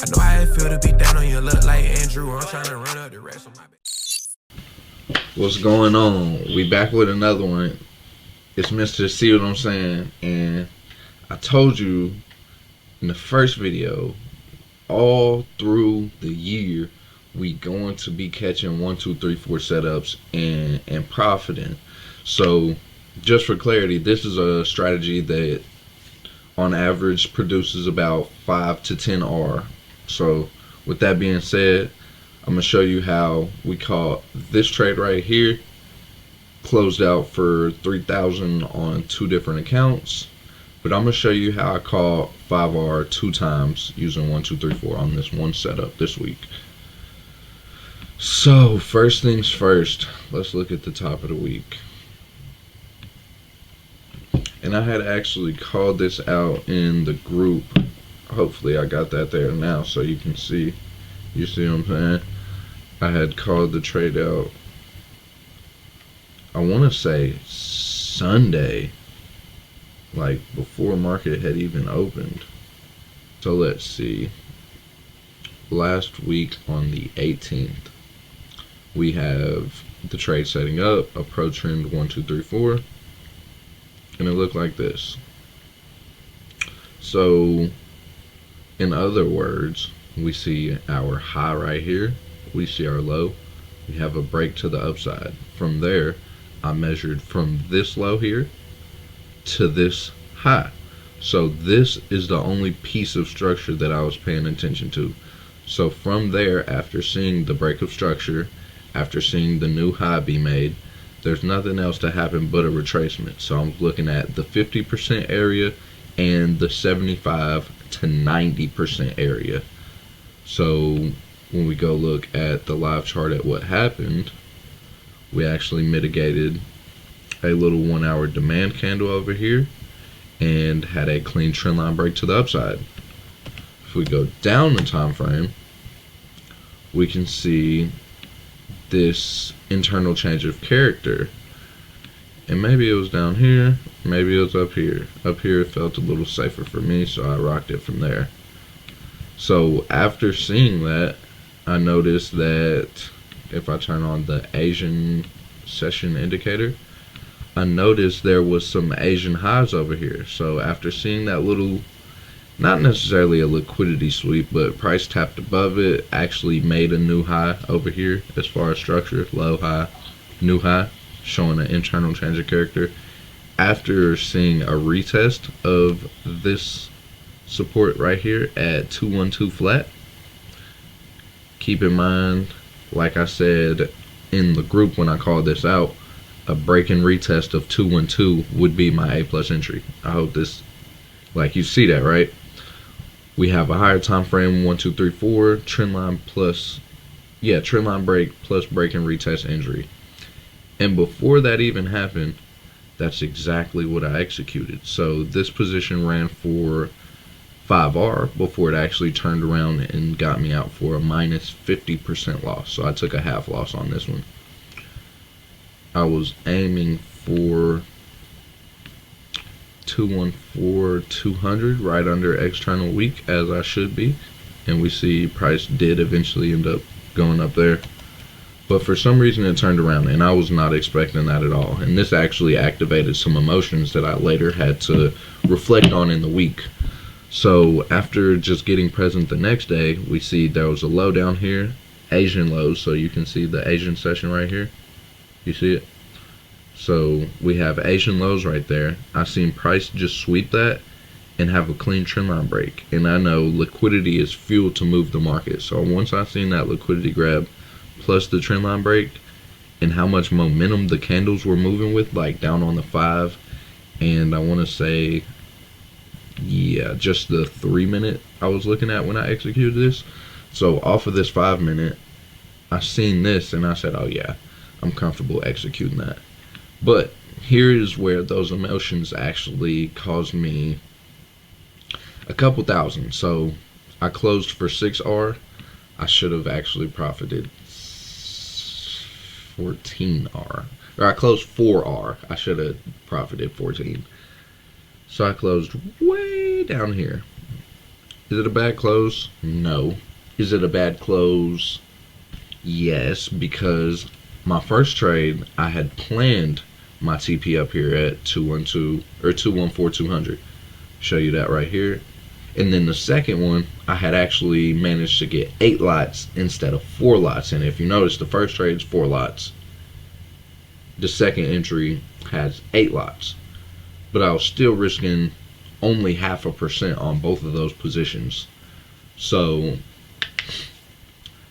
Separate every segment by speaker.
Speaker 1: I know how it feel to be down on your luck like Andrew. I'm trying to run up the rest of my back.
Speaker 2: What's going on? We back with another one. It's Mr. See What I'm Saying, and I told you in the first video, all through the year, we going to be catching 1, 2, 3, 4 setups and profiting. So, just for clarity, this is a strategy that on average produces about 5 to 10 R. So, with that being said, I'm gonna show you how we caught this trade right here. Closed out for 3,000 on 2 different accounts, but I'm gonna show you how I caught 5R 2 times using 1, 2, 3, 4 on this one setup this week. So first things first, let's look at the top of the week. And I had actually called this out in the group. Hopefully I got that there now so you can see. You see what I'm saying? I had called the trade out, I want to say Sunday, like before market had even opened. So let's see. Last week on the 18th, we have the trade setting up, a pro trend 1, 2, 3, 4, and it looked like this. So, in other words, we see our high right here, we see our low, we have a break to the upside. From there, I measured from this low here to this high. So this is the only piece of structure that I was paying attention to. So from there, after seeing the break of structure, after seeing the new high be made, there's nothing else to happen but a retracement. So I'm looking at the 50% area and the 75 to 90% area. So when we go look at the live chart at what happened, we actually mitigated a little 1 hour demand candle over here and had a clean trend line break to the upside. If we go down the time frame, we can see this internal change of character. And maybe it was down here, maybe it was up here. Up here it felt a little safer for me, so I rocked it from there. So after seeing that, I noticed that if I turn on the Asian session indicator, I noticed there was some Asian highs over here. So after seeing that little, not necessarily a liquidity sweep, but price tapped above it, actually made a new high over here as far as structure, low high, new high, showing an internal change of character. After seeing a retest of this support right here at 212 flat, keep in mind, like I said in the group when I called this out, a break and retest of 212 would be my A plus entry. I hope this, like you see that, right? We have a higher time frame, 1, 2, 3, 4, trend line plus, trend line break plus break and retest entry. And before that even happened, that's exactly what I executed. So this position ran for 5R before it actually turned around and got me out for a minus 50% loss. So I took a half loss on this one. I was aiming for 214 200, right under external weak, as I should be, and we see price did eventually end up going up there, but for some reason it turned around, and I was not expecting that at all. And this actually activated some emotions that I later had to reflect on in the week. So after just getting present the next day, we see there was a low down here, Asian lows, so you can see the Asian session right here. You see it? So we have Asian lows right there. I seen price just sweep that and have a clean trend line break. And I know liquidity is fuel to move the market. So once I seen that liquidity grab plus the trend line break and how much momentum the candles were moving with, like down on the 5, and I want to say, just the 3 minute I was looking at when I executed this. So off of this 5 minute, I seen this and I said, oh yeah, I'm comfortable executing that. But here is where those emotions actually caused me a couple thousand. So I closed for 6R. I should have actually profited 14R. Or I closed 4R. I should have profited 14. So I closed way down here. Is it a bad close? No. Is it a bad close? Yes, because my first trade, I had planned my TP up here at 212 or 214,200. Show you that right here. And then the second one, I had actually managed to get 8 lots instead of 4 lots. And if you notice, the first trade is 4 lots. The second entry has 8 lots. But I was still risking only 0.5% on both of those positions. So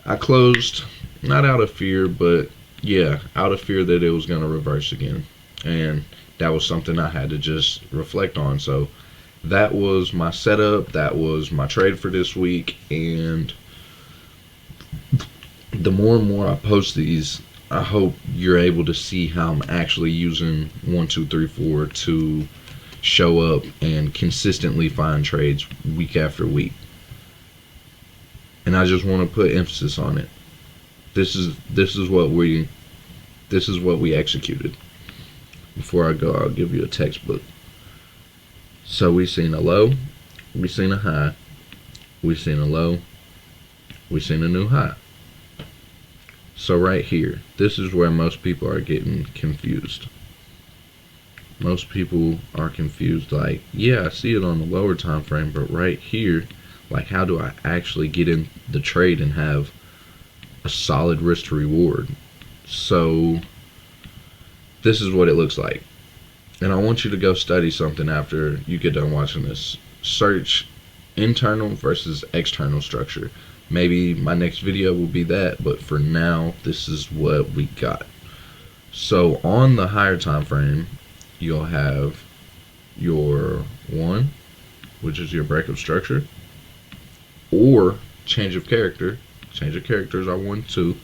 Speaker 2: I closed, not out of fear, but yeah, out of fear that it was going to reverse again. And that was something I had to just reflect on. So that was my setup. That was my trade for this week. And the more and more I post these, I hope you're able to see how I'm actually using 1, 2, 3, 4 to show up and consistently find trades week after week. And I just want to put emphasis on it. This is what we executed. Before I go, I'll give you a textbook. So we seen a low, we seen a high, we seen a low, we seen a new high. So right here, this is where most people are getting confused. Most people are confused, like, yeah, I see it on the lower time frame, but right here, like, how do I actually get in the trade and have a solid risk to reward? So this is what it looks like. And I want you to go study something after you get done watching this. Search internal versus external structure. Maybe my next video will be that, but for now, this is what we got. So on the higher time frame, you'll have your 1, which is your breakup structure, or change of character. Change of characters are 1, 2.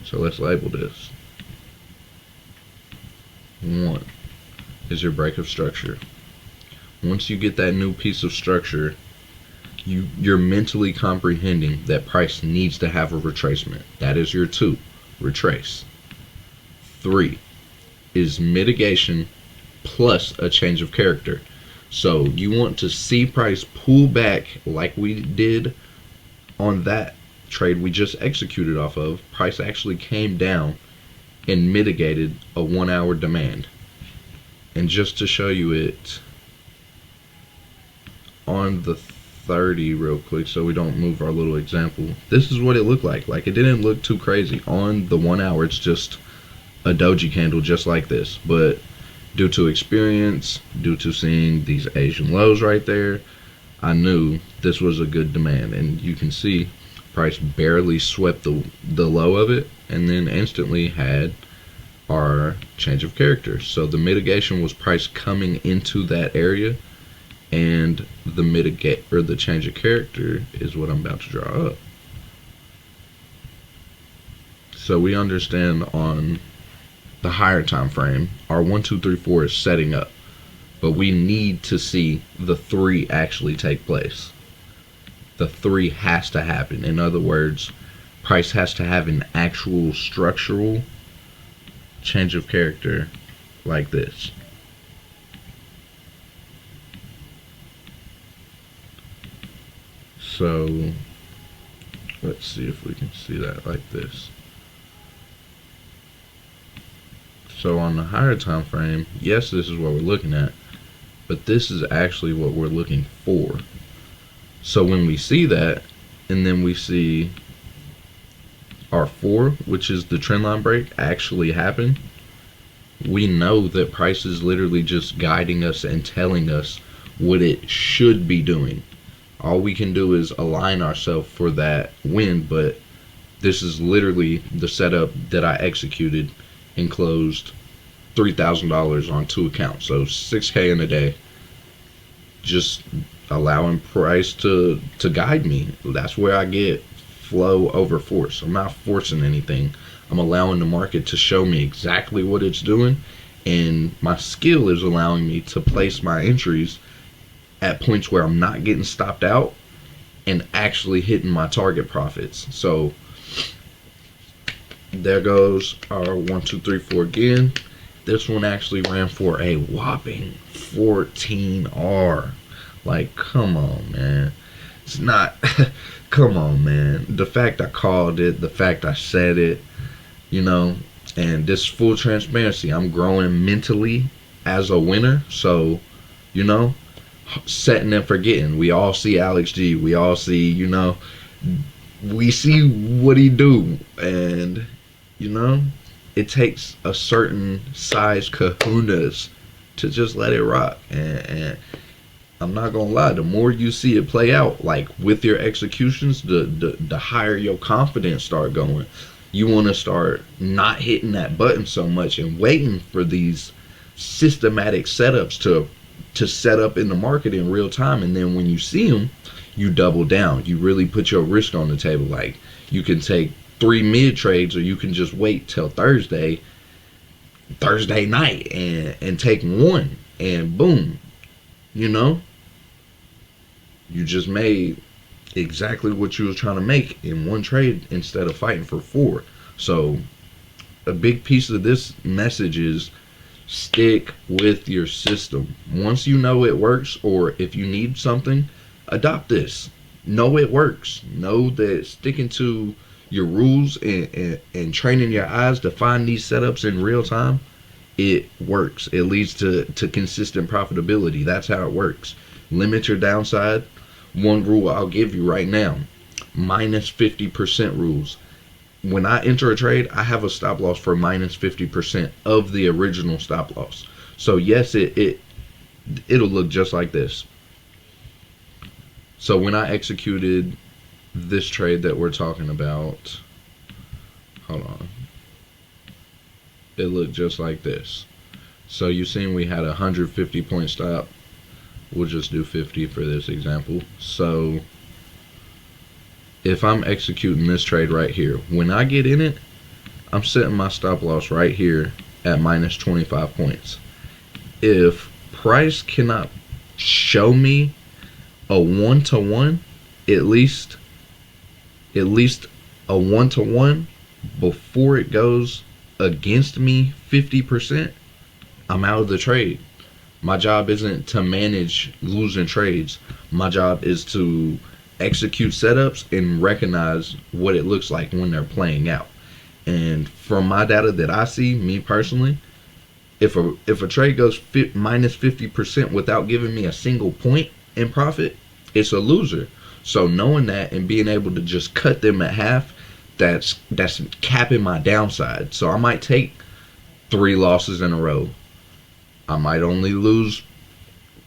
Speaker 2: So let's label this. 1 is your breakup structure. Once you get that new piece of structure, you're mentally comprehending that price needs to have a retracement. That is your 2, retrace. 3 is mitigation plus a change of character. So you want to see price pull back like we did on that trade we just executed off of. Price actually came down and mitigated a 1 hour demand. And just to show you it on the 30 real quick, so we don't move our little example, this is what it looked like. Like, it didn't look too crazy. On the 1 hour, it's just a doji candle just like this. But due to experience, due to seeing these Asian lows right there, I knew this was a good demand. And you can see price barely swept the low of it, and then instantly had our change of character. So the mitigation was price coming into that area, and the change of character is what I'm about to draw up. So we understand on the higher time frame, our 1, 2, 3, 4 is setting up, but we need to see the 3 actually take place. The 3 has to happen. In other words, price has to have an actual structural change of character like this. So let's see if we can see that like this. So on the higher time frame, yes, this is what we're looking at, but this is actually what we're looking for. So when we see that, and then we see our 4, which is the trendline break, actually happen, we know that price is literally just guiding us and telling us what it should be doing. All we can do is align ourselves for that win, but this is literally the setup that I executed and closed $3,000 on 2 accounts. So $6K in a day, just allowing price to guide me. That's where I get flow over force. I'm not forcing anything. I'm allowing the market to show me exactly what it's doing, and my skill is allowing me to place my entries at points where I'm not getting stopped out and actually hitting my target profits. So there goes our 1, 2, 3, 4 again. This one actually ran for a whopping 14R. Like, come on, man. It's not. Come on, man. The fact I called it, the fact I said it, you know, and this full transparency, I'm growing mentally as a winner. So, you know, setting and forgetting. We all see Alex G. We all see, you know, we see what he do, and you know, it takes a certain size kahunas to just let it rock. And I'm not gonna lie, the more you see it play out, like with your executions, the higher your confidence start going. You want to start not hitting that button so much and waiting for these systematic setups to set up in the market in real time, and then when you see them, you double down. You really put your risk on the table. Like, you can take 3 mid trades, or you can just wait till Thursday night and take one, and boom, you know, you just made exactly what you was trying to make in one trade instead of fighting for 4. So a big piece of this message is stick with your system. Once you know it works, or if you need something, adopt this. Know it works. Know that sticking to your rules and training your eyes to find these setups in real time, it works. It leads to consistent profitability. That's how it works. Limit your downside. One rule I'll give you right now, minus 50% rules. When I enter a trade, I have a stop loss for minus 50% of the original stop loss. So yes, it'll look just like this. So when I executed this trade that we're talking about, hold on, it looked just like this. So you seen we had a 150 point stop. We'll just do 50 for this example. So if I'm executing this trade right here, when I get in it, I'm setting my stop loss right here at minus 25 points. If price cannot show me a 1-to-1, at least a 1-to-1 before it goes against me 50%, I'm out of the trade. My job isn't to manage losing trades. My job is to execute setups and recognize what it looks like when they're playing out. And from my data that I see, me personally, if a trade goes minus 50% without giving me a single point in profit, it's a loser. So knowing that and being able to just cut them at half, that's capping my downside. So I might take 3 losses in a row. I might only lose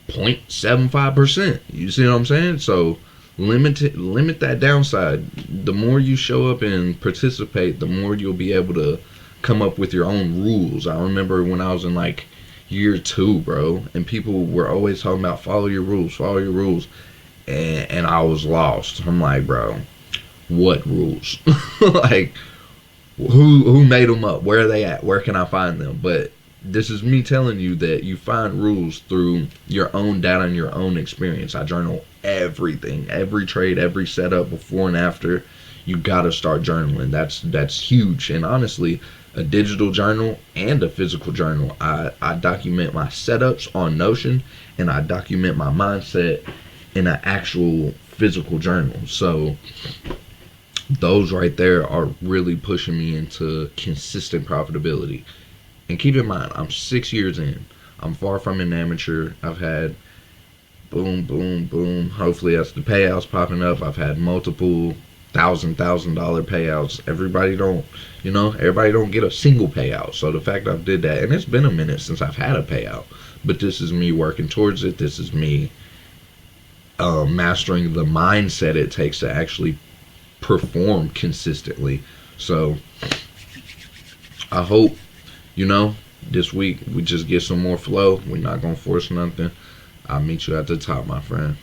Speaker 2: 0.75%. You see what I'm saying? So limit that downside. The more you show up and participate, the more you'll be able to come up with your own rules. I remember when I was in like year 2, bro, and people were always talking about follow your rules, and I was lost. I'm like, bro, what rules? Like, who made them up? Where are they at? Where can I find them? But this is me telling you that you find rules through your own data and your own experience. I journal everything, every trade, every setup, before and after. You gotta start journaling. That's huge. And honestly, a digital journal and a physical journal. I document my setups on Notion, and I document my mindset in an actual physical journal. So those right there are really pushing me into consistent profitability. And keep in mind, I'm 6 years in. I'm far from an amateur. I've had boom, boom, boom. Hopefully that's the payouts popping up. I've had multiple $1,000 payouts. Everybody don't get a single payout. So the fact I've did that, and it's been a minute since I've had a payout, but this is me working towards it. This is me mastering the mindset it takes to actually perform consistently. So I hope, this week we just get some more flow. We're not gonna force nothing. I'll meet you at the top, my friend.